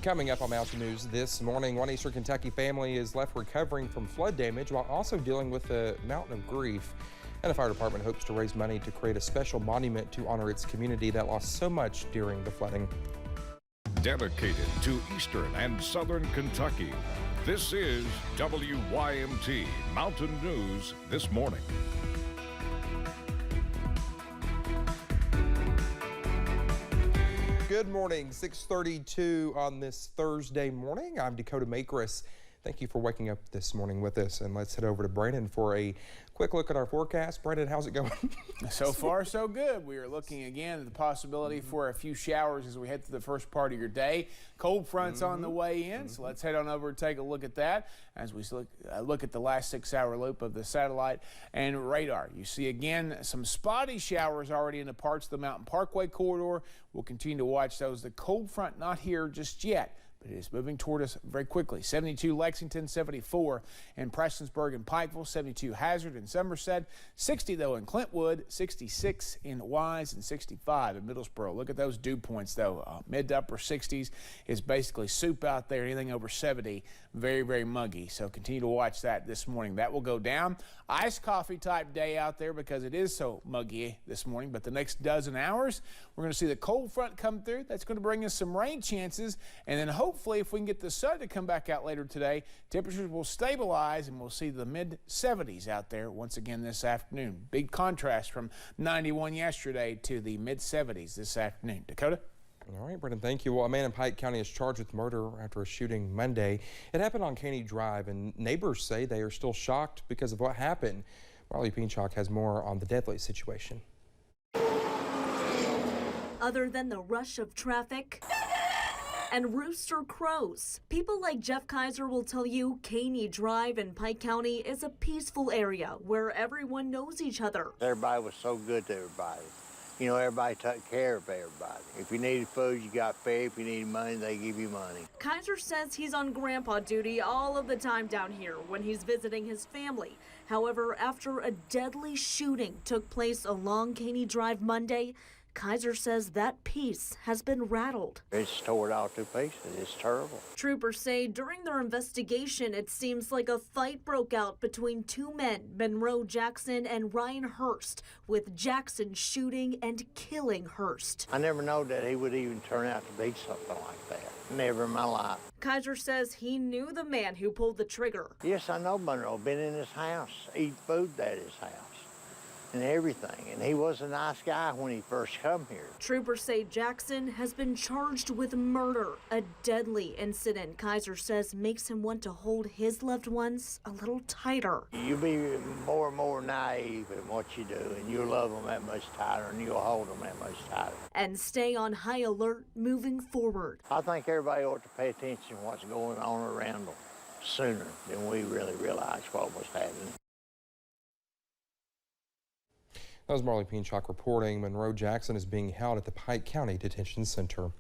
Coming up on Mountain News this morning, one Eastern Kentucky family is left recovering from flood damage while also dealing with a mountain of grief. And the fire department hopes to raise money to create a special monument to honor its community that lost so much during the flooding. Dedicated to Eastern and Southern Kentucky, this is WYMT Mountain News this morning. Good morning, 6:32 on this Thursday morning. I'm Dakota Makris. Thank you for waking up this morning with us, and let's head over to Brandon for a quick look at our forecast. Brandon, how's it going? So far, so good. We are looking again at the possibility for a few showers as we head to the first part of your day. Cold front's on the way in, so let's head on over and take a look at that as we look at the last 6-hour loop of the satellite and radar. You see again some spotty showers already in the parts of the Mountain Parkway corridor. We'll continue to watch those. The cold front not here just yet. It is moving toward us very quickly. 72 Lexington, 74 in Prestonsburg and Pikeville, 72 Hazard and Somerset, 60 though in Clintwood, 66 in Wise, and 65 in Middlesboro. Look at those dew points though. Mid to upper 60s is basically soup out there. Anything over 70, very, very muggy. So continue to watch that this morning. That will go down. Iced coffee type day out there because it is so muggy this morning. But the next dozen hours, we're going to see the cold front come through. That's going to bring us some rain chances, and then hopefully if we can get the sun to come back out later today, temperatures will stabilize and we'll see the mid 70s out there once again this afternoon. Big contrast from 91 yesterday to the mid 70s this afternoon. Dakota? All right, Brendan, thank you. Well, a man in Pike County is charged with murder after a shooting Monday. It happened on Caney Drive, and neighbors say they are still shocked because of what happened. Marley Pinchak has more on the deadly situation. Other than the rush of traffic and rooster crows, people like Jeff Kaiser will tell you Caney Drive in Pike County is a peaceful area where everyone knows each other. Everybody was so good to everybody. You know, everybody took care of everybody. If you needed food, you got fed. If you needed money, they give you money. Kaiser says he's on grandpa duty all of the time down here when he's visiting his family. However, after a deadly shooting took place along Caney Drive Monday, Kaiser says that peace has been rattled. It's tore it all to pieces. It's terrible. Troopers say during their investigation, it seems like a fight broke out between two men, Monroe Jackson and Ryan Hurst, with Jackson shooting and killing Hurst. I never know that he would even turn out to be something like that. Never in my life. Kaiser says he knew the man who pulled the trigger. Yes, I know Monroe. Been in his house, eat food at his house. And everything, and he was a nice guy when he first come here. Troopers say Jackson has been charged with murder, a deadly incident Kaiser says makes him want to hold his loved ones a little tighter. You'll be more and more naive in what you do, and you'll love them that much tighter, and you'll hold them that much tighter. And stay on high alert moving forward. I think everybody ought to pay attention to what's going on around them sooner than we really realize what was happening. That was Marley Pinchak reporting. Monroe Jackson is being held at the Pike County Detention Center.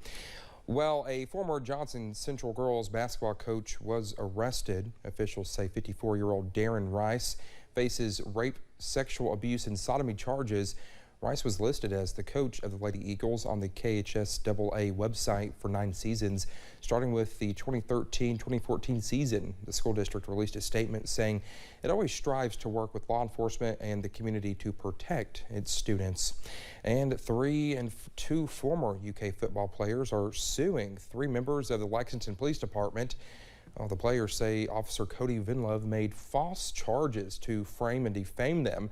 Well, a former Johnson Central girls basketball coach was arrested. Officials say 54-year-old Darren Rice faces rape, sexual abuse, and sodomy charges. Rice was listed as the coach of the Lady Eagles on the KHSAA website for 9 seasons, starting with the 2013-2014 season. The school district released a statement saying it always strives to work with law enforcement and the community to protect its students. And 3 and 2 former UK football players are suing 3 members of the Lexington Police Department. The players say Officer Cody Vinlove made false charges to frame and defame them.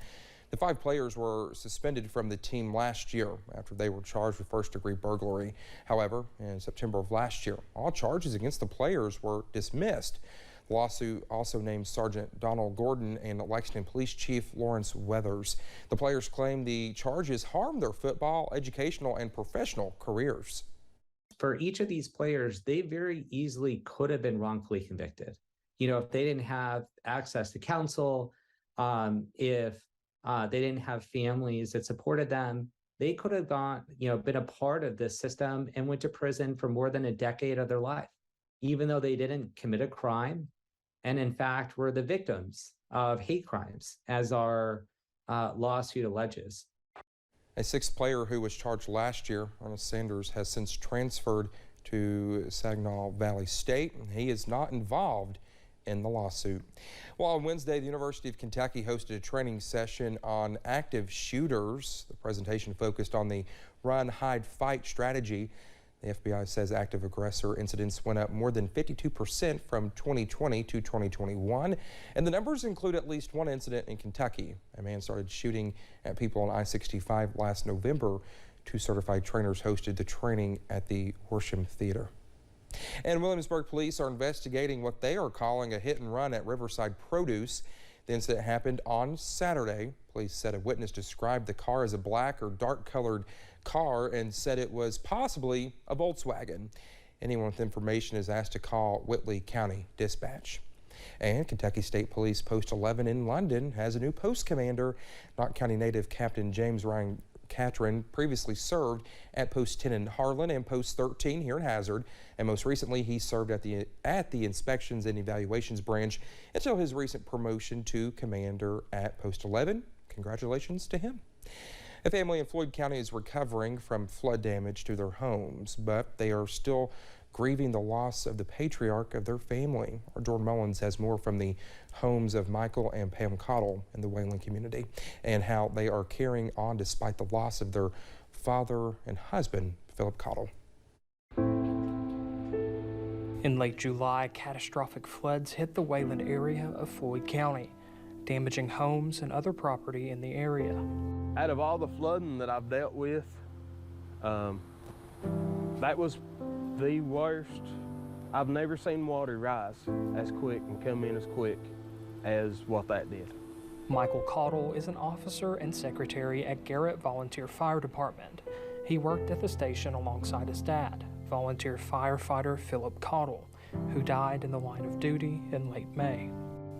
The 5 players were suspended from the team last year after they were charged with first-degree burglary. However, in September of last year, all charges against the players were dismissed. The lawsuit also named Sergeant Donald Gordon and Lexington Police Chief Lawrence Weathers. The players claim the charges harmed their football, educational, and professional careers. For each of these players, they very easily could have been wrongfully convicted. You know, if they didn't have access to counsel, if they didn't have families that supported them, they could have been a part of this system and went to prison for more than a decade of their life, even though they didn't commit a crime and in fact were the victims of hate crimes, as our lawsuit alleges. A 6th player who was charged last year, Ernest Sanders, has since transferred to Saginaw Valley State. He is not involved in the lawsuit. Well, on Wednesday, the University of Kentucky hosted a training session on active shooters. The presentation focused on the run, hide, fight strategy. The FBI says active aggressor incidents went up more than 52% from 2020 to 2021, and the numbers include at least one incident in Kentucky. A man started shooting at people on I-65 last November. 2 certified trainers hosted the training at the Horsham Theater. And Williamsburg police are investigating what they are calling a hit and run at Riverside Produce. The incident happened on Saturday. Police said a witness described the car as a black or dark colored car and said it was possibly a Volkswagen. Anyone with information is asked to call Whitley County Dispatch. And Kentucky State Police Post 11 in London has a new post commander. Knott County native Captain James Ryan Catron previously served at Post 10 in Harlan and Post 13 here in Hazard, and most recently he served at the Inspections and Evaluations branch until his recent promotion to commander at Post 11. Congratulations to him. A family in Floyd County is recovering from flood damage to their homes, but they are still grieving the loss of the patriarch of their family. Our Jordan Mullins has more from the homes of Michael and Pam Cottle in the Wayland community and how they are carrying on despite the loss of their father and husband, Philip Cottle. In late July, catastrophic floods hit the Wayland area of Floyd County, damaging homes and other property in the area. Out of all the flooding that I've dealt with, that was the worst. I've never seen water rise as quick and come in as quick as what that did. Michael Cottle is an officer and secretary at Garrett Volunteer Fire Department. He worked at the station alongside his dad, volunteer firefighter Philip Cottle, who died in the line of duty in late May.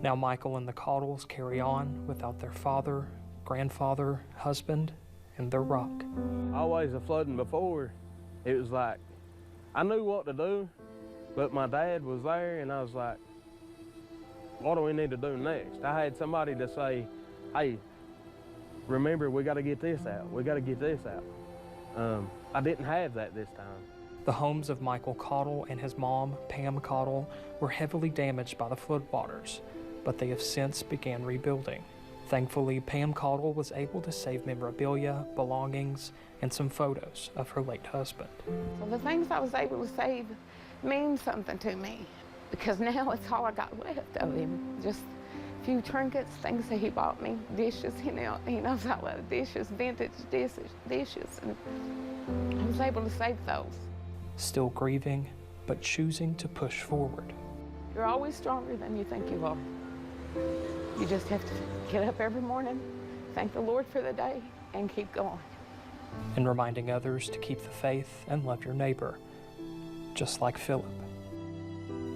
Now Michael and the Cottles carry on without their father, grandfather, husband, and their rock. Always a flooding before, it was like, I knew what to do, but my dad was there and I was like, what do we need to do next? I had somebody to say, hey, remember, we got to get this out. We got to get this out. I didn't have that this time. The homes of Michael Cottle and his mom, Pam Cottle, were heavily damaged by the floodwaters, but they have since began rebuilding. Thankfully, Pam Cottle was able to save memorabilia, belongings, and some photos of her late husband. So the things I was able to save mean something to me, because now it's all I got left of him. Just a few trinkets, things that he bought me, dishes, he knows I love dishes, vintage dishes, and I was able to save those. Still grieving, but choosing to push forward. You're always stronger than you think you are. You just have to get up every morning, thank the Lord for the day, and keep going. And reminding others to keep the faith and love your neighbor, just like Philip.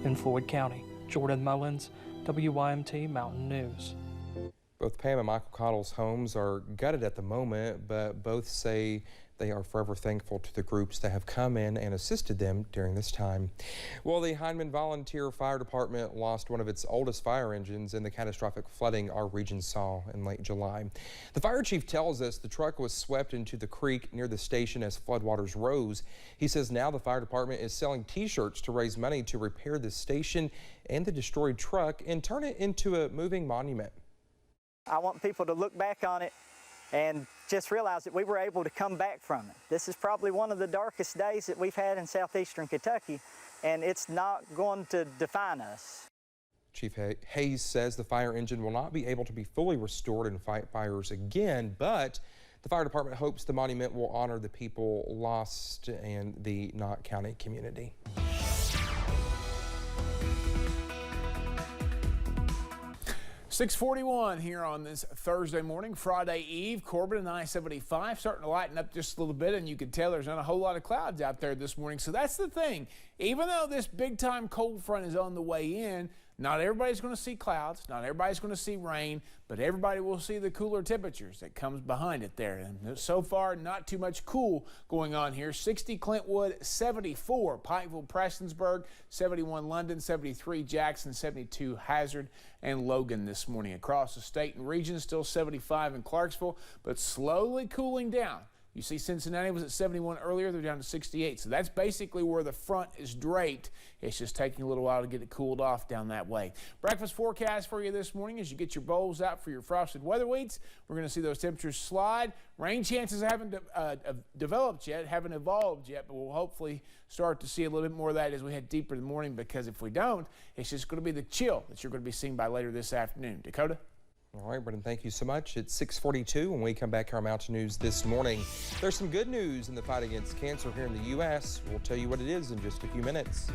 In Floyd County, Jordan Mullins, WYMT Mountain News. Both Pam and Michael Cottle's homes are gutted at the moment, but both say they are forever thankful to the groups that have come in and assisted them during this time. Well, the Heinemann Volunteer Fire Department lost one of its oldest fire engines in the catastrophic flooding our region saw in late July. The fire chief tells us the truck was swept into the creek near the station as floodwaters rose. He says now the fire department is selling t-shirts to raise money to repair the station and the destroyed truck and turn it into a moving monument. I want people to look back on it and just realize that we were able to come back from it. This is probably one of the darkest days that we've had in southeastern Kentucky, and it's not going to define us. Chief Hayes says the fire engine will not be able to be fully restored and fight fires again, but the fire department hopes the monument will honor the people lost and the Knott County community. .641 here on this Thursday morning, Friday Eve. Corbin and I-75 starting to lighten up just a little bit, and you can tell there's not a whole lot of clouds out there this morning. So that's the thing. Even though this big-time cold front is on the way in, not everybody's going to see clouds, not everybody's going to see rain, but everybody will see the cooler temperatures that comes behind it there. And so far, not too much cool going on here. 60 Clintwood, 74 Pikeville, Prestonsburg, 71 London, 73 Jackson, 72 Hazard and Logan this morning. Across the state and region, still 75 in Clarksville, but slowly cooling down. You see Cincinnati was at 71 earlier. They're down to 68. So that's basically where the front is draped. It's just taking a little while to get it cooled off down that way. Breakfast forecast for you this morning as you get your bowls out for your frosted weather wheats. We're going to see those temperatures slide. Rain chances haven't developed yet, haven't evolved yet, but we'll hopefully start to see a little bit more of that as we head deeper in the morning, because if we don't, it's just going to be the chill that you're going to be seeing by later this afternoon. Dakota? All right, Brendan, thank you so much. It's 6:42 when we come back to our Mountain News this morning. There's some good news in the fight against cancer here in the U.S. We'll tell you what it is in just a few minutes.